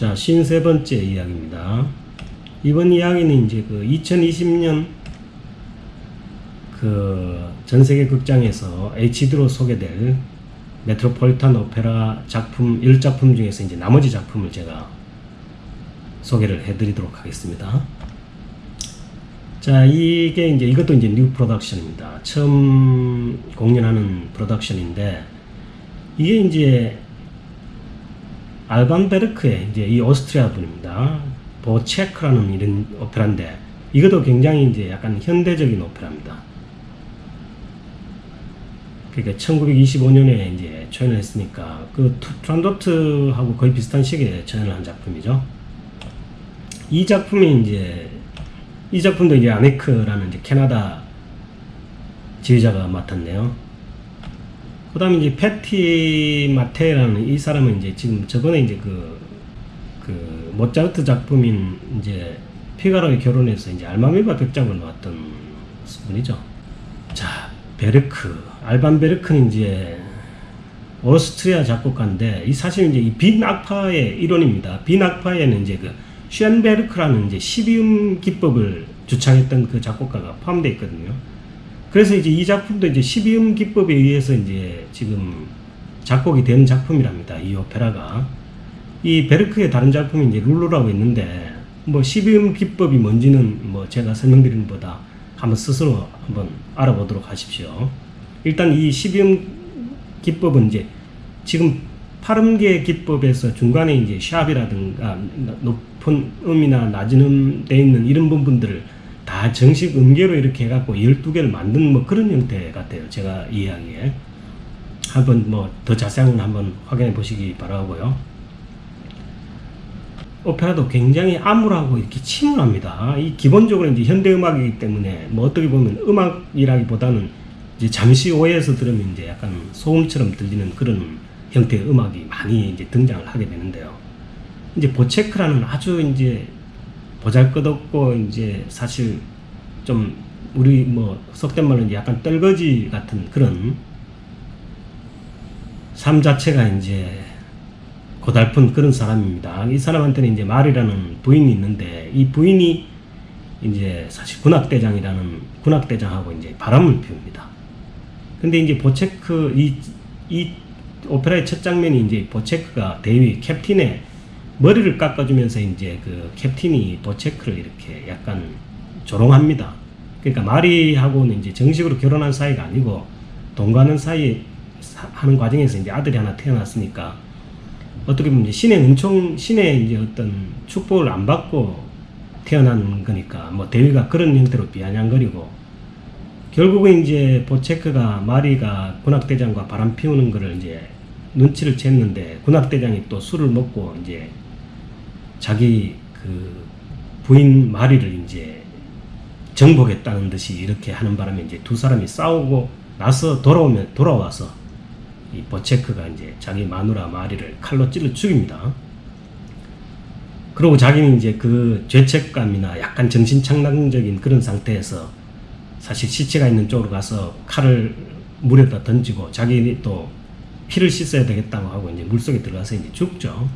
자, 53번째 이야기입니다. 이번 이야기는 이제 그 2020년 그 전세계 극장에서 HD로 소개될 메트로폴리탄 오페라 작품 10작품 중에서 이제 나머지 작품을 제가 소개를 해드리도록 하겠습니다. 자, 이게 이제 이것도 이제 뉴 프로덕션입니다. 처음 공연하는 프로덕션인데, 이게 이제 알반 베르크의 이제 이 오스트리아 분입니다. 보체크라는 이런 오페라인데, 이것도 굉장히 이제 약간 현대적인 오페라입니다. 그러니까 1925년에 이제 초연을 했으니까 그 트란도트하고 거의 비슷한 시기에 초연을 한 작품이죠. 이 작품이 이제 이 작품도 이제 아네크라는 이제 캐나다 지휘자가 맡았네요. 그 다음에 이제 패티 마테라는 이 사람은 이제 지금 저번에 이제 그 모차르트 작품인 이제 피가로의 결혼에서 이제 알마미바 백작을 놓았던 분이죠. 자, 베르크, 알반 베르크는 이제 오스트리아 작곡가인데, 이 사실 이제 이 빈악파의 일원입니다. 빈악파에는 이제 그 쉔베르크라는 이제 12음 기법을 주창했던 그 작곡가가 포함되어 있거든요. 그래서 이제 이 작품도 이제 12음 기법에 의해서 이제 지금 작곡이 된 작품이랍니다. 이 오페라가. 이 베르크의 다른 작품이 이제 룰루라고 있는데, 뭐 12음 기법이 뭔지는 뭐 제가 설명드리는 것보다 한번 스스로 한번 알아보도록 하십시오. 일단 이 12음 기법은 이제 지금 8음계 기법에서 중간에 이제 샵이라든가 높은 음이나 낮은 음 돼 있는 이런 부분들을 다 정식 음계로 이렇게 해갖고 12개를 만든 뭐 그런 형태 같아요. 제가 이해하기에. 한번 뭐 더 자세한 건 한번 확인해 보시기 바라고요. 오페라도 굉장히 암울하고 이렇게 침울합니다. 이 기본적으로 이제 현대음악이기 때문에 뭐 어떻게 보면 음악이라기보다는 이제 잠시 오해해서 들으면 이제 약간 소음처럼 들리는 그런 형태의 음악이 많이 이제 등장을 하게 되는데요. 이제 보체크라는 아주 이제 보잘것없고 이제 사실 좀 우리 뭐 속된 말로 이제 약간 떨거지 같은 그런 삶 자체가 이제 고달픈 그런 사람입니다. 이 사람한테는 이제 말이라는 부인이 있는데, 이 부인이 이제 사실 군악대장하고 이제 바람을 피웁니다. 근데 이제 보체크 이 오페라의 첫 장면이 이제 보체크가 대위 캡틴의 머리를 깎아주면서 이제 그 캡틴이 보체크를 이렇게 약간 조롱합니다. 그러니까 마리하고는 이제 정식으로 결혼한 사이가 아니고 동거하는 사이 하는 과정에서 이제 아들이 하나 태어났으니까 어떻게 보면 이제 신의 이제 어떤 축복을 안 받고 태어난 거니까 뭐 대위가 그런 형태로 비아냥거리고, 결국은 이제 보체크가 마리가 군악대장과 바람 피우는 거를 이제 눈치를 챘는데, 군악대장이 또 술을 먹고 이제 자기 그 부인 마리를 이제 정복했다는 듯이 이렇게 하는 바람에 이제 두 사람이 싸우고 나서 돌아와서 이 보체크가 이제 자기 마누라 마리를 칼로 찔러 죽입니다. 그리고 자기는 이제 그 죄책감이나 약간 정신착락적인 그런 상태에서 사실 시체가 있는 쪽으로 가서 칼을 물에다 던지고 자기 또 피를 씻어야 되겠다고 하고 이제 물속에 들어가서 이제 죽죠.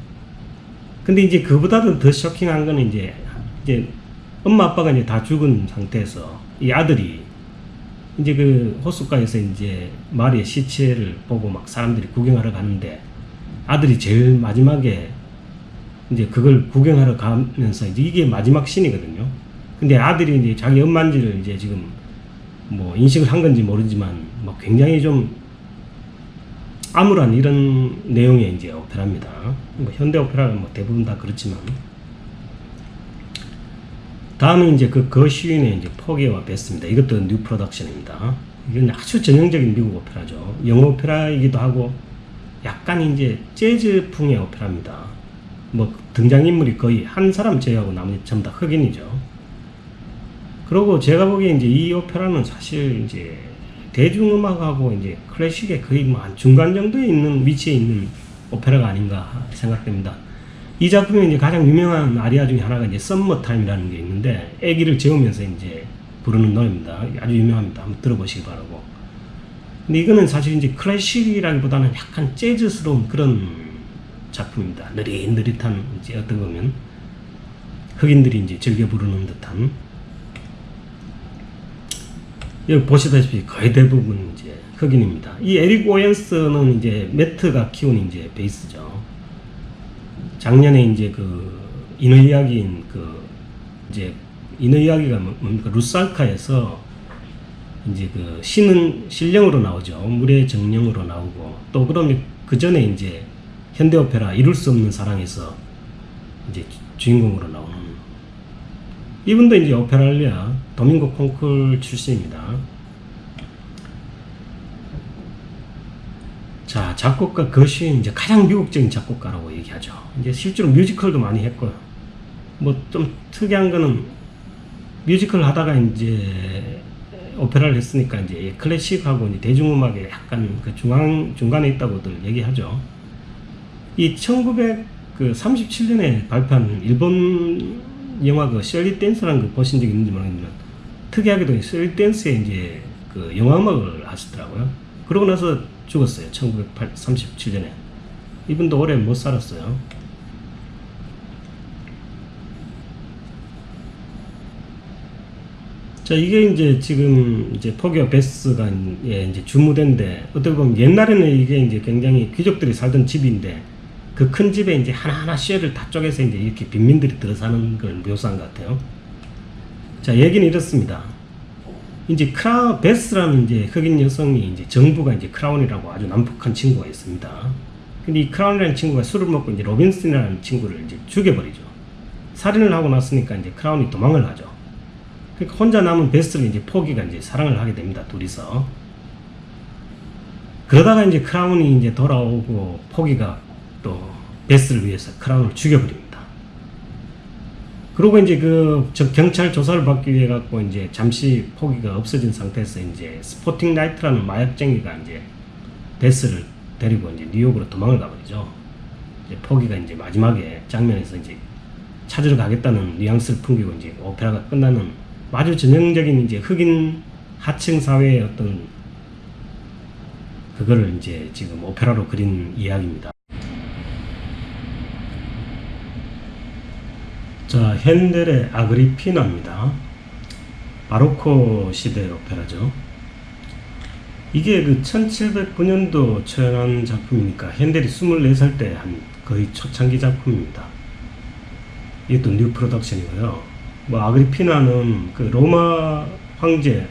근데 이제 그보다도 더 쇼킹한 거는 이제 엄마 아빠가 이제 다 죽은 상태에서 이 아들이 이제 그 호숫가에서 이제 마리의 시체를 보고 막 사람들이 구경하러 가는데, 아들이 제일 마지막에 이제 그걸 구경하러 가면서 이제 이게 마지막 씬이거든요. 근데 아들이 이제 자기 엄마인지를 이제 지금 뭐 인식을 한 건지 모르지만 뭐 굉장히 좀 암울한 이런 내용의 이제 오페라입니다. 뭐 현대 오페라가 뭐 대부분 다 그렇지만. 다음은 이제 그 거시윈의 이제 포기와 베스트입니다. 이것도 뉴 프로덕션입니다. 이건 아주 전형적인 미국 오페라죠. 영어 오페라이기도 하고 약간 이제 재즈풍의 오페라입니다. 뭐 등장인물이 거의 한 사람 제외하고 나머지 전부 다 흑인이죠. 그리고 제가 보기에 이제 이 오페라는 사실 이제 대중음악하고 이제 클래식의 거의 뭐 한 중간 정도에 있는 위치에 있는 오페라가 아닌가 생각됩니다. 이 작품의 이제 가장 유명한 아리아 중에 하나가 이제 썸머 타임이라는 게 있는데, 아기를 재우면서 이제 부르는 노래입니다. 아주 유명합니다. 한번 들어보시기 바라고. 근데 이거는 사실 이제 클래식이라기보다는 약간 재즈스러운 그런 작품입니다. 느릿느릿한 이제 어떤 거면 흑인들이 이제 즐겨 부르는 듯한. 여기 보시다시피 거의 대부분 이제 흑인입니다. 이 에릭 오웬스는 이제 매트가 키운 이제 베이스죠. 작년에 이제 그 인어 이야기인 그 이제 인어 이야기가 뭡니까? 루살카에서 이제 그 신은 신령으로 나오죠. 물의 정령으로 나오고, 또 그러면 그 전에 이제 현대 오페라 이룰 수 없는 사랑에서 이제 주인공으로 나오는, 이분도 이제 오페랄리아 도밍고 콩쿨 출신입니다. 자, 작곡가 거쉬 이제 가장 미국적인 작곡가라고 얘기하죠. 이제 실제로 뮤지컬도 많이 했고요. 뭐 좀 특이한 거는 뮤지컬 하다가 이제 오페라를 했으니까 이제 클래식하고 이제 대중음악에 약간 그 중간에 있다고들 얘기하죠. 이 1937년에 발표한 일본 영화 그 셜리 댄스라는 거 보신 적 있는지 모르겠지만, 특이하게도 셜리 댄스에 이제 그 영화 음악을 하시더라고요. 그러고 나서 죽었어요. 1937년에. 이분도 오래 못 살았어요. 자, 이게 이제 지금 이제 포기와 베스가 이제 주무대인데, 어떻게 보면 옛날에는 이게 이제 굉장히 귀족들이 살던 집인데, 그 큰 집에 이제 하나하나 쉘을 다 쪼개서 이제 이렇게 빈민들이 들어 사는 걸 묘사한 것 같아요. 자, 얘기는 이렇습니다. 이제 베스라는 이제 흑인 여성이 이제 정부가 이제 크라운이라고 아주 난폭한 친구가 있습니다. 근데 이 크라운이라는 친구가 술을 먹고 이제 로빈슨이라는 친구를 이제 죽여버리죠. 살인을 하고 났으니까 이제 크라운이 도망을 가죠. 그러니까 혼자 남은 베스를 이제 포기가 이제 사랑을 하게 됩니다. 둘이서. 그러다가 이제 크라운이 이제 돌아오고 포기가 또 베스를 위해서 크라운을 죽여버립니다. 그리고 이제 그 경찰 조사를 받기 위해 갖고 이제 잠시 포기가 없어진 상태에서 이제 스포팅 나이트라는 마약쟁이가 이제 베스를 데리고 이제 뉴욕으로 도망을 가버리죠. 이제 포기가 이제 마지막에 장면에서 이제 찾으러 가겠다는 뉘앙스를 풍기고 이제 오페라가 끝나는 아주 전형적인 이제 흑인 하층 사회의 어떤 그거를 이제 지금 오페라로 그린 이야기입니다. 자, 핸델의 아그리피나입니다. 바로코 시대 오페라죠. 이게 그 1709년도 초연한 작품이니까 핸델이 24살 때 한 거의 초창기 작품입니다. 이것도 뉴 프로덕션이고요. 뭐 아그리피나는 그 로마 황제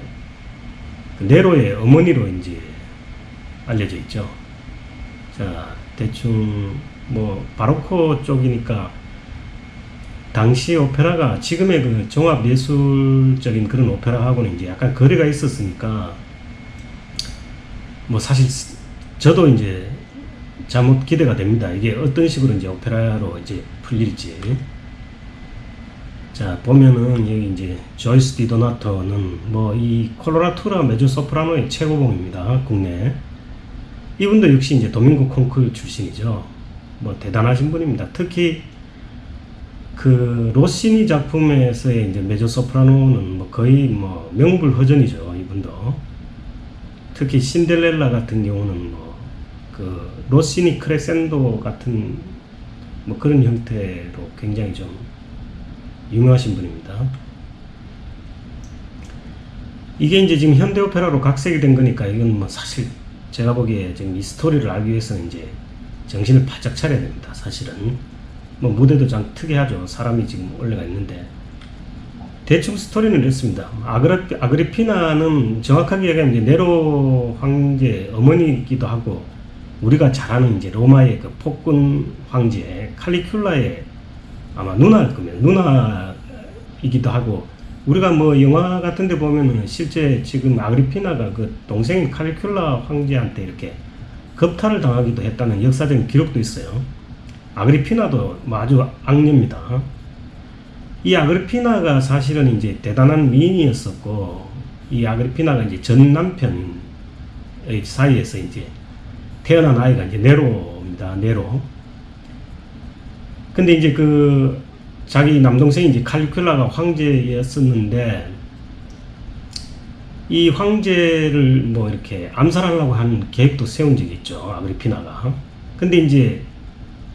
그 네로의 어머니로 이제 알려져 있죠. 자, 대충 뭐 바로코 쪽이니까 당시 오페라가 지금의 그 종합 예술적인 그런 오페라하고는 이제 약간 거리가 있었으니까, 뭐 사실 저도 이제 잘못 기대가 됩니다. 이게 어떤 식으로 이제 오페라로 이제 풀릴지. 자, 보면은 여기 이제 조이스 디도나토는 뭐 이 콜로라투라 메조소프라노의 최고봉입니다. 국내. 이분도 역시 이제 도밍고 콩쿨 출신이죠. 뭐 대단하신 분입니다. 특히 그 로시니 작품에서의 이제 메조소프라노는 뭐 거의 뭐 명불허전이죠. 이분도. 특히 신데렐라 같은 경우는 뭐 그 로시니 크레센도 같은 뭐 그런 형태로 굉장히 좀 유명하신 분입니다. 이게 이제 지금 현대 오페라로 각색이 된 거니까 이건 뭐 사실 제가 보기에 지금 이 스토리를 알기 위해서는 이제 정신을 바짝 차려야 됩니다. 사실은 뭐 무대도 참 특이하죠. 사람이 지금 올라가 있는데 대충 스토리는 이렇습니다. 아그리피나는 정확하게 얘기하면 이제 네로 황제 어머니이기도 하고, 우리가 잘 아는 이제 로마의 그 폭군 황제 칼리큘라의 아마 누나일 겁니다. 누나이기도 하고, 우리가 뭐 영화 같은 데 보면은 실제 지금 아그리피나가 그 동생인 칼리큘라 황제한테 이렇게 겁탈을 당하기도 했다는 역사적인 기록도 있어요. 아그리피나도 뭐 아주 악녀입니다. 이 아그리피나가 사실은 이제 대단한 미인이었었고, 이 아그리피나가 이제 전 남편의 사이에서 이제 태어난 아이가 이제 네로입니다. 네로. 근데 이제 그 자기 남동생이 이제 칼리큘라가 황제였었는데, 이 황제를 뭐 이렇게 암살하려고 하는 계획도 세운 적이 있죠. 아그리피나가. 근데 이제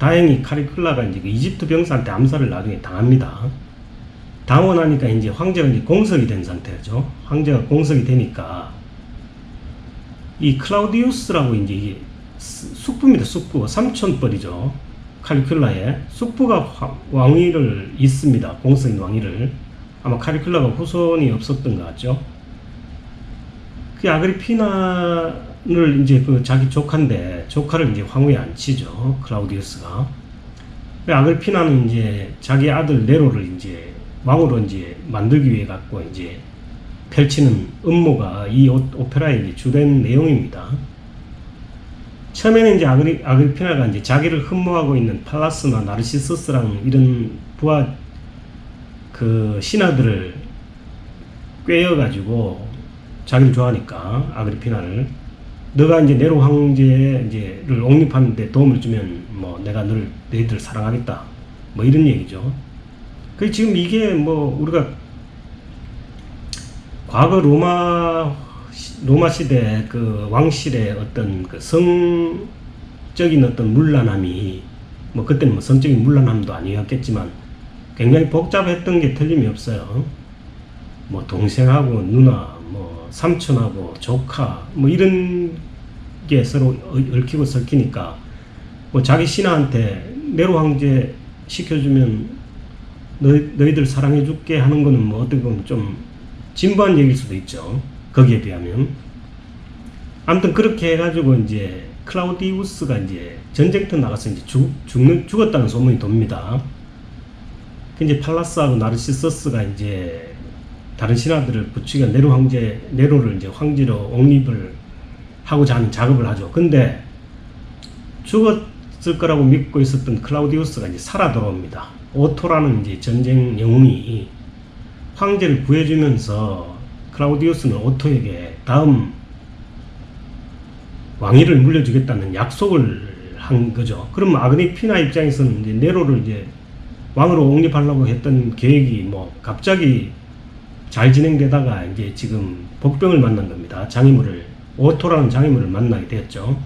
다행히 카리큘라가 이제 그 이집트 병사한테 암살을 나중에 당합니다. 당하고 나니까 이제 황제가 이제 공석이 된 상태죠. 황제가 공석이 되니까 이 클라우디우스라고 이제 이게 숙부입니다. 숙부. 삼촌뻘이죠. 카리큘라에 숙부가 왕위를 잇습니다. 공석인 왕위를. 아마 카리큘라가 후손이 없었던 것 같죠. 그 아그리피나를 이제 그 자기 조카인데 조카를 이제 황후에 앉히죠. 클라우디우스가. 아그리피나는 이제 자기 아들 네로를 이제 왕으로 이제 만들기 위해 갖고 이제 펼치는 음모가 이 오페라의 이제 주된 내용입니다. 처음에는 이제 아그리피나가 이제 자기를 흠모하고 있는 팔라스나 나르시스스랑 이런 부하 그 신하들을 꿰어가지고 자기를 좋아하니까 아그리피나를 너가 이제 네로 황제를 옹립하는데 도움을 주면 뭐 내가 너희들 사랑하겠다 뭐 이런 얘기죠. 그 지금 이게 뭐 우리가 과거 로마 시대 그 왕실의 어떤 그 성적인 어떤 문란함이 뭐 그때는 뭐 성적인 문란함도 아니었겠지만 굉장히 복잡했던 게 틀림이 없어요. 뭐 동생하고 누나, 뭐 삼촌하고 조카, 뭐 이런 게 서로 얽히고 설키니까 뭐 자기 신하한테 네로 황제 시켜주면 너희들 사랑해줄게 하는 거는 뭐 어떻게 보면 좀 진부한 얘기일 수도 있죠. 거기에 비하면. 아무튼 그렇게 해가지고 이제 클라우디우스가 이제 전쟁터 나가서 이제 죽었다는 소문이 돕니다. 이제 팔라스하고 나르시서스가 이제 다른 신하들을 부추겨 네로를 이제 황제로 옹립을 하고자 하는 작업을 하죠. 근데 죽었을 거라고 믿고 있었던 클라우디우스가 이제 살아 돌아옵니다. 오토라는 이제 전쟁 영웅이 황제를 구해주면서 클라우디우스는 오토에게 다음 왕위를 물려주겠다는 약속을 한 거죠. 그럼 아그리피나 입장에서는 이제 네로를 이제 왕으로 옹립하려고 했던 계획이 뭐 갑자기 잘 진행되다가 이제 지금 복병을 만난 겁니다. 오토라는 장애물을 만나게 되었죠.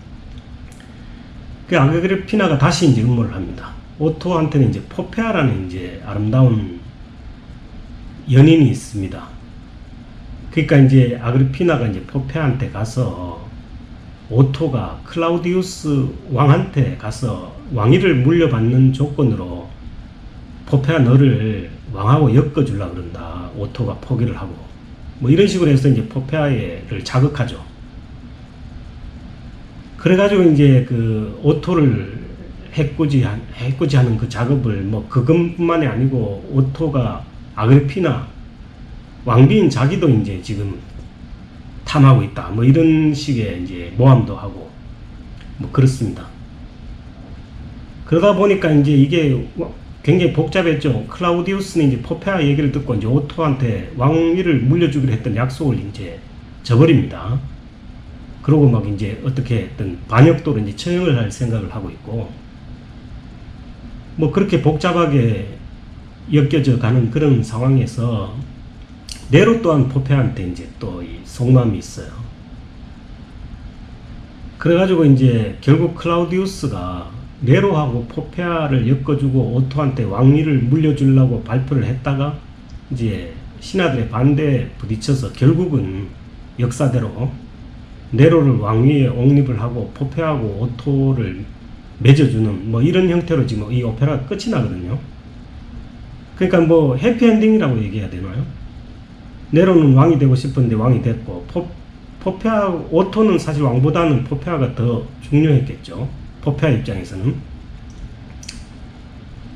그 아그리피나가 다시 이제 음모를 합니다. 오토한테는 이제 포페아라는 이제 아름다운 연인이 있습니다. 그러니까 이제 아그리피나가 이제 포페아한테 가서 오토가 클라우디우스 왕한테 가서 왕위를 물려받는 조건으로 포페아 너를 왕하고 엮어주려고 그런다. 오토가 포기를 하고 뭐 이런 식으로 해서 이제 포페아를 자극하죠. 그래가지고 이제 그 오토를 해코지하는 그 작업을 뭐 그것뿐만이 아니고 오토가 아그리피나 왕비인 자기도 이제 지금 탐하고 있다. 뭐 이런 식의 이제 모함도 하고 뭐 그렇습니다. 그러다 보니까 이제 이게 굉장히 복잡했죠. 클라우디우스는 이제 포페아 얘기를 듣고 이제 오토한테 왕위를 물려주기로 했던 약속을 이제 저버립니다. 그러고 막 이제 어떻게 했던 반역도로 이제 처형을 할 생각을 하고 있고 뭐 그렇게 복잡하게 엮여져 가는 그런 상황에서 네로 또한 포페아한테 이제 또 이 속마음이 있어요. 그래가지고 이제 결국 클라우디우스가 네로하고 포페아를 엮어주고 오토한테 왕위를 물려주려고 발표를 했다가 이제 신하들의 반대에 부딪혀서 결국은 역사대로 네로를 왕위에 옹립을 하고 포페아하고 오토를 맺어주는 뭐 이런 형태로 지금 이 오페라가 끝이 나거든요. 그러니까 뭐 해피엔딩이라고 얘기해야 되나요? 네로는 왕이 되고 싶은데 왕이 됐고 포페아 오토는 사실 왕보다는 포페아가 더 중요했겠죠. 포페아 입장에서는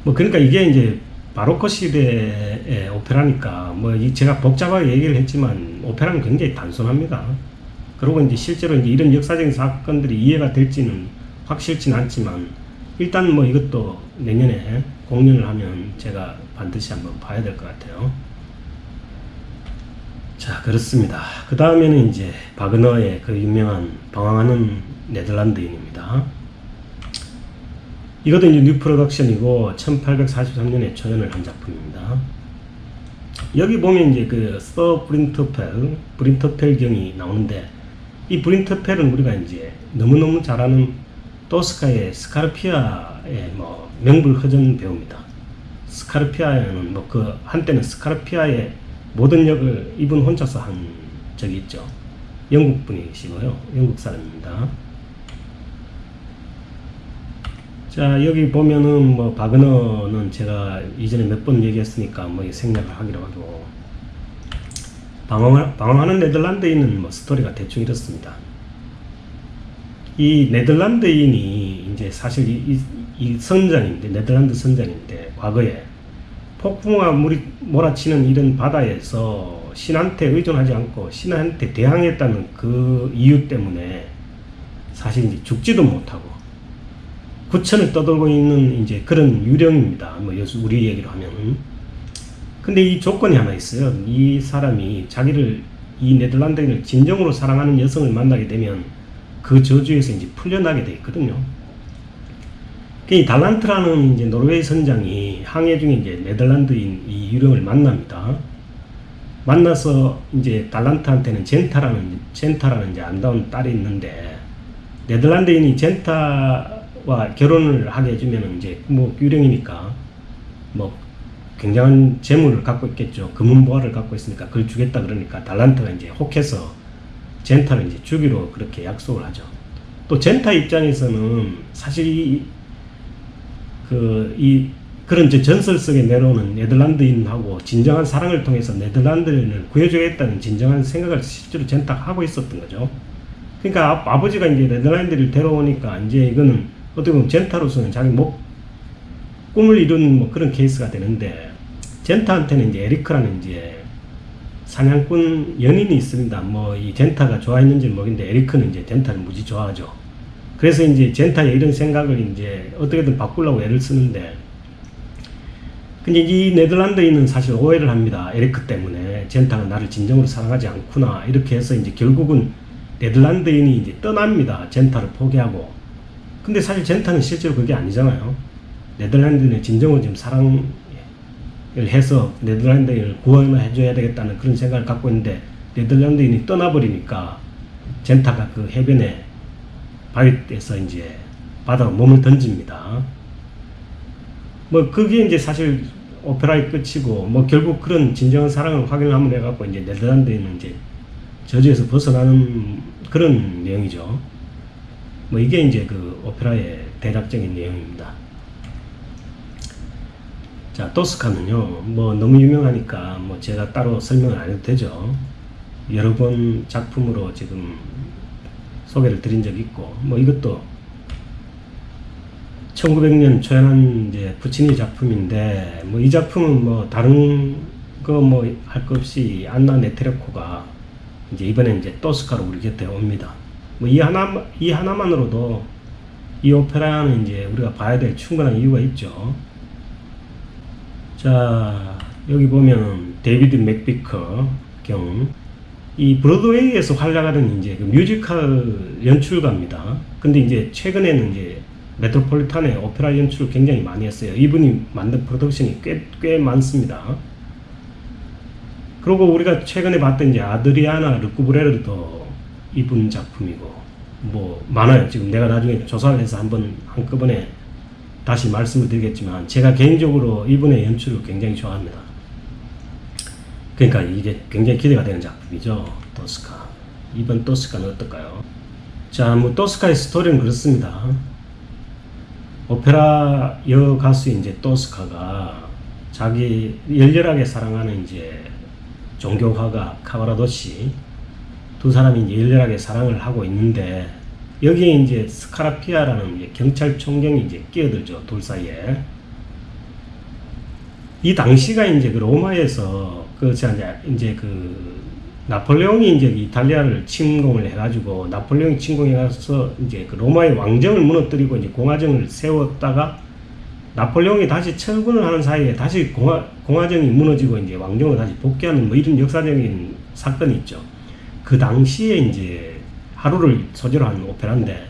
뭐 그러니까 이게 이제 바로크 시대의 오페라니까 뭐 제가 복잡하게 얘기를 했지만 오페라는 굉장히 단순합니다. 그리고 이제 실제로 이제 이런 역사적인 사건들이 이해가 될지는 확실치는 않지만 일단 뭐 이것도 내년에 공연을 하면 제가 반드시 한번 봐야 될 것 같아요. 자, 그렇습니다. 그 다음에는 이제 바그너의 그 유명한 방황하는 네덜란드인입니다. 이것도 이제 뉴 프로덕션이고 1843년에 초연을 한 작품입니다. 여기 보면 이제 그 서 브린터펠 경이 나오는데 이 브린터펠은 우리가 이제 너무너무 잘 아는 토스카의 스카르피아의 뭐 명불허전 배우입니다. 스카르피아는 뭐 그 한때는 스카르피아의 모든 역을 이분 혼자서 한 적이 있죠. 영국 분이시고요. 영국 사람입니다. 자, 여기 보면은 뭐 바그너는 제가 이전에 몇 번 얘기했으니까 뭐 생략을 하기로 하고, 방황하는 네덜란드인은 뭐 스토리가 대충 이렇습니다. 이 네덜란드인이 이제 사실 이 선장인데, 네덜란드 선장인데, 과거에 폭풍과 물이 몰아치는 이런 바다에서 신한테 의존하지 않고 신한테 대항했다는 그 이유 때문에 사실 이제 죽지도 못하고 구천을 떠돌고 있는 이제 그런 유령입니다. 뭐 우리 얘기로 하면은. 근데 이 조건이 하나 있어요. 이 사람이 이 네덜란드인을 진정으로 사랑하는 여성을 만나게 되면 그 저주에서 이제 풀려나게 돼 있거든요. 이 달란트라는 이제 노르웨이 선장이 항해 중에 이제 네덜란드인 이 유령을 만납니다. 만나서 이제 달란트한테는 젠타라는 이제 아름다운 딸이 있는데, 네덜란드인이 젠타와 결혼을 하게 해주면 이제 뭐 유령이니까 뭐 굉장한 재물을 갖고 있겠죠. 금은보화를 갖고 있으니까 그걸 주겠다 그러니까 달란트가 이제 혹해서 젠타를 이제 주기로 그렇게 약속을 하죠. 또 젠타 입장에서는 사실 그런 전설 속에 내려오는 네덜란드인하고 진정한 사랑을 통해서 네덜란드인을 구해주겠다는 진정한 생각을 실제로 젠타가 하고 있었던 거죠. 그러니까 아버지가 이제 네덜란드를 데려오니까 이제 이거는 어떻게 보면 젠타로서는 자기 꿈을 이룬 뭐 그런 케이스가 되는데, 젠타한테는 이제 에리크라는 이제 사냥꾼 연인이 있습니다. 뭐 이 젠타가 좋아했는지는 모르겠는데 에리크는 이제 젠타를 무지 좋아하죠. 그래서 이제 젠타의 이런 생각을 이제 어떻게든 바꾸려고 애를 쓰는데, 근데 이 네덜란드인은 사실 오해를 합니다. 에리크 때문에 젠타가 나를 진정으로 사랑하지 않구나 이렇게 해서 이제 결국은 네덜란드인이 이제 떠납니다. 젠타를 포기하고. 근데 사실 젠타는 실제로 그게 아니잖아요. 네덜란드인을 진정으로 지금 사랑을 해서 네덜란드인을 구원해줘야 되겠다는 그런 생각을 갖고 있는데, 네덜란드인이 떠나버리니까 젠타가 그 해변에 바위에서 이제 바다로 몸을 던집니다. 뭐 그게 이제 사실 오페라의 끝이고, 뭐 결국 그런 진정한 사랑을 확인을 한번 해갖고 이제 네덜란드인은 이제 저주에서 벗어나는 그런 내용이죠. 뭐 이게 이제 그 오페라의 대략적인 내용입니다. 자, 토스카는요, 뭐 너무 유명하니까 뭐 제가 따로 설명을 안 해도 되죠. 여러 번 작품으로 지금 소개를 드린 적이 있고, 뭐 이것도 1900년 초연한 이제 푸치니 작품인데, 뭐 이 작품은 뭐 다른 거 뭐 할 것 없이 안나 네트레코가 이제 이번에 이제 토스카로 우리 곁에 옵니다. 뭐 이 하나만으로도 이 오페라는 이제 우리가 봐야 될 충분한 이유가 있죠. 자, 여기 보면 데이비드 맥비커 경, 이 브로드웨이에서 활약하는 이제 그 뮤지컬 연출가입니다. 근데 이제 최근에는 이제 메트로폴리탄의 오페라 연출을 굉장히 많이 했어요. 이분이 만든 프로덕션이 꽤 많습니다. 그리고 우리가 최근에 봤던 이제 아드리아나 르쿠브레르도 이분 작품이고, 뭐 많아요. 지금 내가 나중에 조사를 해서 한꺼번에 다시 말씀을 드리겠지만, 제가 개인적으로 이분의 연출을 굉장히 좋아합니다. 그러니까 이게 굉장히 기대가 되는 작품이죠. 토스카. 이번 토스카는 어떨까요? 자, 뭐 토스카의 스토리는 그렇습니다. 오페라 여가수인 이제 토스카가 자기 열렬하게 사랑하는 이제 종교화가 카바라도시, 두 사람이 이제 열렬하게 사랑을 하고 있는데, 여기에 이제 스카라피아라는 이제 경찰총경이 이제 끼어들죠. 둘 사이에. 이 당시가 이제 그 로마에서 이제 그 나폴레옹이 이제 이탈리아를 침공을 해가지고, 나폴레옹이 침공해가서 이제 그 로마의 왕정을 무너뜨리고 이제 공화정을 세웠다가 나폴레옹이 다시 철군을 하는 사이에 다시 공화정이 무너지고 이제 왕정을 다시 복귀하는 뭐 이런 역사적인 사건이 있죠. 그 당시에 이제 하루를 소재로 한 오페라인데,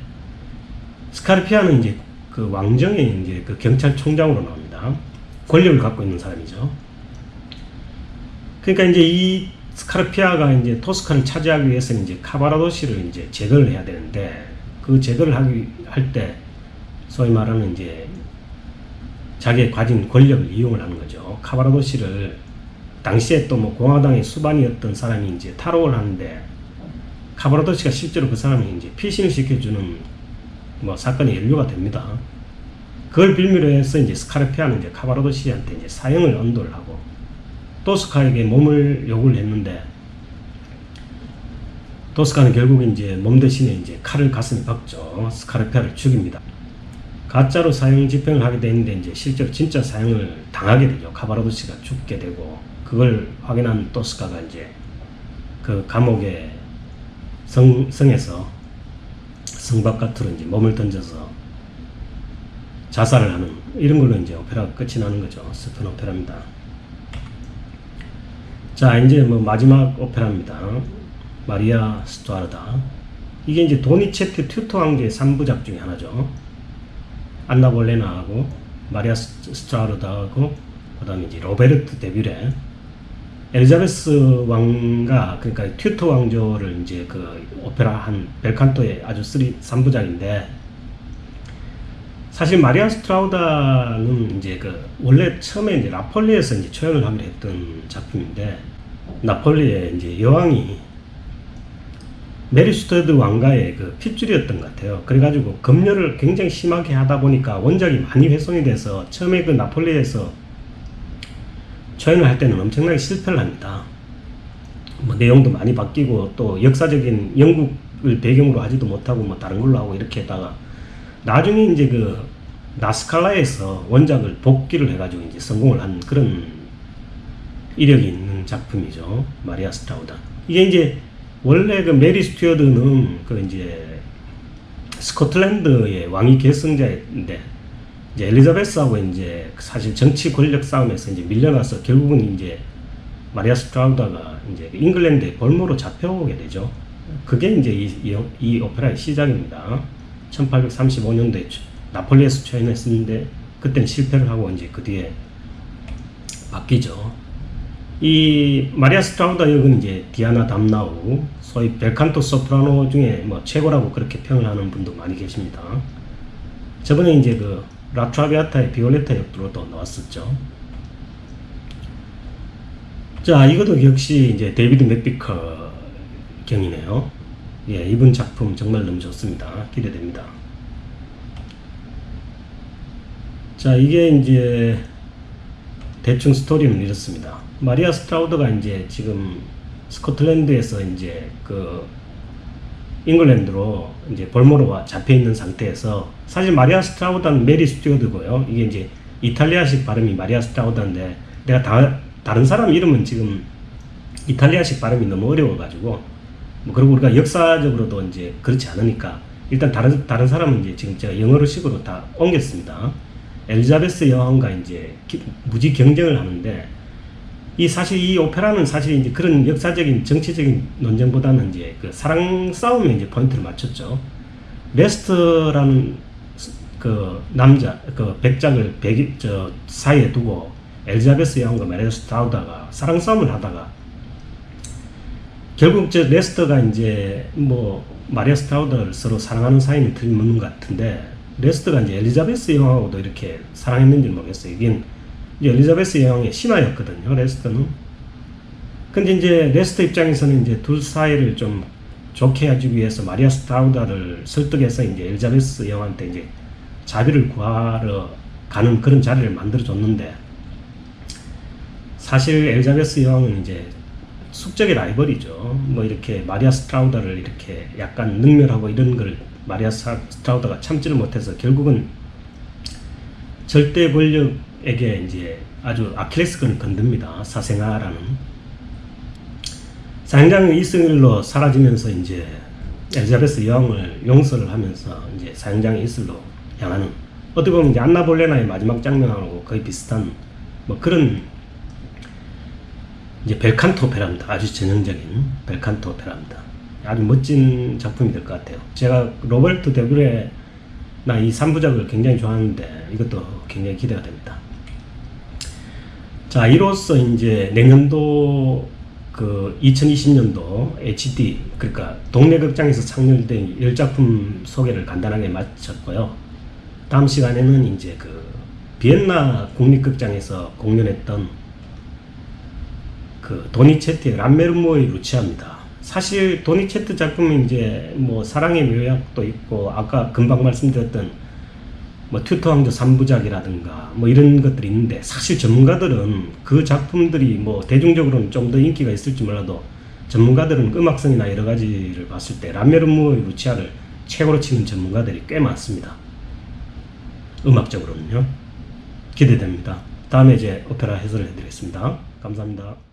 스카르피아는 이제 그 왕정의 이제 그 경찰총장으로 나옵니다. 권력을 갖고 있는 사람이죠. 그러니까 이제 이 스카르피아가 이제 토스카를 차지하기 위해서는 이제 카바라도시를 이제 제거를 해야 되는데, 그 제거를 할 때 소위 말하는 이제 자기의 가진 권력을 이용을 하는 거죠. 카바라도시를 당시에 또 뭐 공화당의 수반이었던 사람이 이제 탈옥을 하는데 카바라도시가 실제로 그 사람이 이제 피신을 시켜주는 뭐 사건이 연루가 됩니다. 그걸 빌미로 해서 이제 스카르페아는 이제 카바라도시한테 이제 사형을 언도를 하고 토스카에게 몸을 요구를 했는데 토스카는 결국 이제 몸 대신에 이제 칼을 가슴에 박죠. 스카르페아를 죽입니다. 가짜로 사형 집행을 하게 되는데 이제 실제로 진짜 사형을 당하게 되죠. 카바라도시가 죽게 되고 그걸 확인한 토스카가 이제 그 감옥에 성에서 성 바깥으로 이제 몸을 던져서 자살을 하는 이런 걸로 이제 오페라가 끝이 나는 거죠. 슬픈 오페라입니다. 자, 이제 뭐 마지막 오페라입니다. 마리아 스투아르다. 이게 이제 도니체티 튜토 왕조의 3부작 중에 하나죠. 안나 볼레나하고 마리아 스투아르다하고 그다음에 이제 로베르트 데뷔레, 엘리자베스 왕가, 그러니까 튜토 왕조를 이제 그 오페라 한 벨칸토의 아주 3부작인데 사실 마리아 스트라우다는 이제 그 원래 처음에 이제 나폴리에서 이제 초연을 하기로 했던 작품인데 나폴리의 이제 여왕이 메리 스튜어드 왕가의 그 핏줄이었던 것 같아요. 그래가지고 검열을 굉장히 심하게 하다 보니까 원작이 많이 훼손이 돼서 처음에 그 나폴리에서 초연을 할 때는 엄청나게 실패를 합니다. 뭐 내용도 많이 바뀌고 또 역사적인 영국을 배경으로 하지도 못하고 뭐 다른 걸로 하고 이렇게 했다가 나중에 이제 그 나스칼라에서 원작을 복귀를 해가지고 이제 성공을 한 그런 이력이 있는 작품이죠. 마리아 스트라우다. 이게 이제 원래 그 메리 스튜어드는 그 이제 스코틀랜드의 왕위 계승자인데 이제 엘리자베스하고 이제 사실 정치 권력 싸움에서 이제 밀려나서 결국은 이제 마리아 스트라우다가 이제 잉글랜드의 볼모로 잡혀오게 되죠. 그게 이제 이 오페라의 시작입니다. 1835년도에 나폴리에서 초연했었는데 그때는 실패를 하고 이제 그 뒤에 바뀌죠. 이 마리아 스트라우다 역은 이제 디아나 담나우, 소위 벨칸토 소프라노 중에 뭐 최고라고 그렇게 평을 하는 분도 많이 계십니다. 저번에 이제 그 라트라비아타의 비올레타 역으로도 나왔었죠. 자, 이것도 역시 이제 데이비드 맥비커 경이네요. 예, 이분 작품 정말 너무 좋습니다. 기대됩니다. 자, 이게 이제 대충 스토리는 이렇습니다. 마리아 스트라우드가 이제 지금 스코틀랜드에서 이제 그 잉글랜드로 이제 볼모로 잡혀 있는 상태에서 사실 마리아 스트라우다는 메리 스튜어드고요. 이게 이제 이탈리아식 발음이 마리아 스트라우다인데 내가 다른 사람 이름은 지금 이탈리아식 발음이 너무 어려워가지고 뭐 그리고 우리가 역사적으로도 이제 그렇지 않으니까 일단 다른 사람은 이제 지금 제가 영어로식으로 다 옮겼습니다. 엘리자베스 여왕과 이제 무지 경쟁을 하는데 사실 이 오페라는 사실 이제 그런 역사적인 정치적인 논쟁보다는 이제 그 사랑 싸움에 이제 포인트를 맞췄죠. 레스터라는 그 남자, 그 백작을 사이에 두고 엘리자베스 여왕과 마리아 스트라우다가 사랑 싸움을 하다가 결국 레스터가 이제 뭐 마리아 스트라우다를 서로 사랑하는 사이는 틀림없는 것 같은데 레스터가 이제 엘리자베스 여왕하고도 이렇게 사랑했는지는 모르겠어요. 이게 이제 엘리자베스 여왕의 신하였거든요, 레스터는. 근데 이제 레스터 입장에서는 이제 둘 사이를 좀 좋게 해주기 위해서 마리아 스트라우다를 설득해서 이제 엘리자베스 여왕한테 이제 자비를 구하러 가는 그런 자리를 만들어줬는데 사실 엘리자베스 여왕은 이제 숙적의 라이벌이죠. 뭐 이렇게 마리아 스트라우다를 이렇게 약간 능멸하고 이런 걸 마리아 스트라우다가 참지를 못해서 결국은 절대 권력에게 이제 아주 아킬레스건을 건듭니다. 사생아라는 사형장 이슬로 사라지면서 이제 엘리자베스 여왕을 용서를 하면서 이제 사형장의 이슬로 향하는 어떻게 보면 이제 안나 볼레나의 마지막 장면하고 거의 비슷한 뭐 그런 이제 벨칸토 오페라입니다. 아주 전형적인 벨칸토 오페라입니다. 아주 멋진 작품이 될 것 같아요. 제가 로베르토 데브레나 이 3부작을 굉장히 좋아하는데 이것도 굉장히 기대가 됩니다. 자, 이로써 이제 내년도 그 2020년도 HD 그러니까 동네 극장에서 상영된 10작품 소개를 간단하게 마쳤고요. 다음 시간에는 이제 그 비엔나 국립극장에서 공연했던 그 도니체트의 람메르모의 루치아입니다. 사실 도니체트 작품이 이제 뭐 사랑의 묘약도 있고 아까 금방 말씀드렸던 뭐 튜터 왕조 3부작이라든가 뭐 이런 것들이 있는데, 사실 전문가들은 그 작품들이 뭐 대중적으로는 좀 더 인기가 있을지 몰라도 전문가들은 음악성이나 여러 가지를 봤을 때 람메르모의 루치아를 최고로 치는 전문가들이 꽤 많습니다. 음악적으로는요. 기대됩니다. 다음에 이제 오페라 해설을 해드리겠습니다. 감사합니다.